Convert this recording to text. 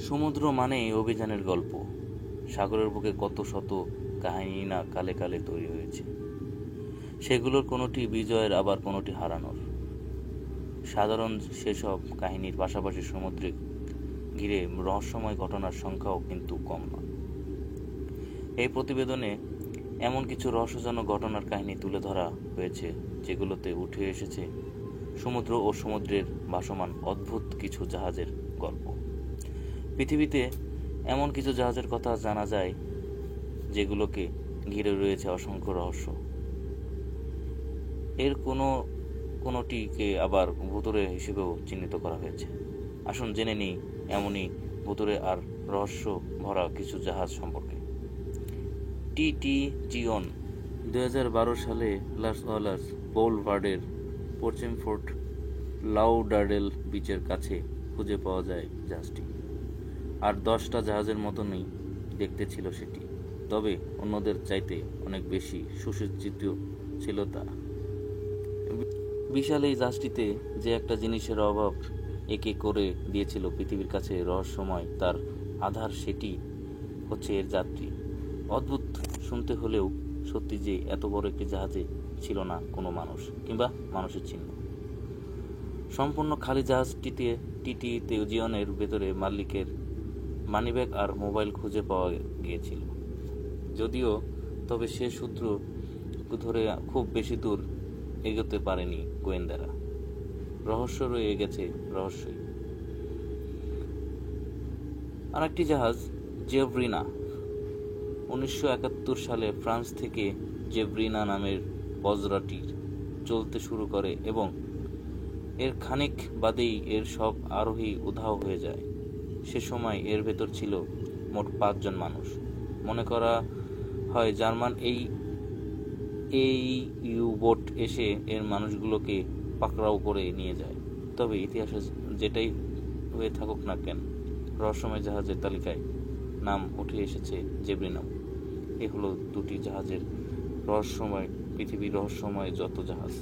সমুদ্র মানেই অভিযানের গল্প। সাগরের বুকে কত শত কাহিনী না কালে কালে তৈরি হয়েছে। সেগুলোর কোনোটি বিজয়ের, আবার কোনোটি হারানোর। সাধারণ সেসব কাহিনীর পাশাপাশি সমুদ্রে ঘিরে রহস্যময় ঘটনার সংখ্যাও কিন্তু কম না। এই প্রতিবেদনে এমন কিছু রহস্যজনক ঘটনার কাহিনী তুলে ধরা হয়েছে, যেগুলোতে উঠে এসেছে সমুদ্র ও সমুদ্রের ভাসমান অদ্ভুত কিছু জাহাজের গল্প। পৃথিবীতে এমন কিছু জাহাজের কথা জানা যায় যেগুলোকে ঘিরে রয়েছে অসংখ্য রহস্য। এর কোনোটিকে আবার ভুতুড়ে হিসেবেও চিহ্নিত করা হয়েছে। আসুন জেনে নিই এমনই ভুতুড়ে আর রহস্য ভরা কিছু জাহাজ সম্পর্কে। টি জিওন 2012 সালে লাস ওয়ালাস বোলভার্ডের পশ্চিম ফোর্ট লাউডারডেল বিচের কাছে খুঁজে পাওয়া যায় জাহাজটি। আর 10টা জাহাজের মতনই দেখতে ছিল সেটি, তবে অন্যদের চাইতে অনেক বেশি সুসজ্জিত ছিল তা। বিশাল এই জাহাজটিতে যে একটা জিনিসের অভাব একে করে দিয়েছিল পৃথিবীর কাছে রহস্যময় তার আধার, সেটি হচ্ছে এর যাত্রী। অদ্ভুত শুনতে হলেও সত্যি যে এত বড় একটি জাহাজে ছিল না কোনো মানুষ কিংবা মানুষের চিহ্ন। সম্পূর্ণ খালি জাহাজটিতে টি জিওনের ভেতরে মালিকের মানিব্যাগ আর মোবাইল খুঁজে পাওয়া গিয়েছিল যদিও, তবে সে সূত্র ধরে খুব বেশি দূর এগোতে পারেনি গোয়েন্দারা। রহস্য রয়ে গেছে রহস্যই। আরেকটি জাহাজ জেভরিনা 1971 সালে ফ্রান্স থেকে জেভরিনা নামের বজ্রাটি চলতে শুরু করে এবং এর খানিক বাদেই এর সব আরোহী উধাও হয়ে যায়। সে সময় এর ভেতর ছিল মোট 5 জন মানুষ। মনে করা হয় জার্মান এই ইউ-বোট এসে এর মানুষগুলোকে পাকড়াও করে নিয়ে যায়। তবে ইতিহাসে যেটাই হয়ে থাকুক না কেন, রহস্যময় জাহাজের তালিকায় নাম উঠে এসেছে জেভরিনাও। এ হলো দুটি জাহাজের রহস্যময়, পৃথিবীর রহস্যময় যত জাহাজ।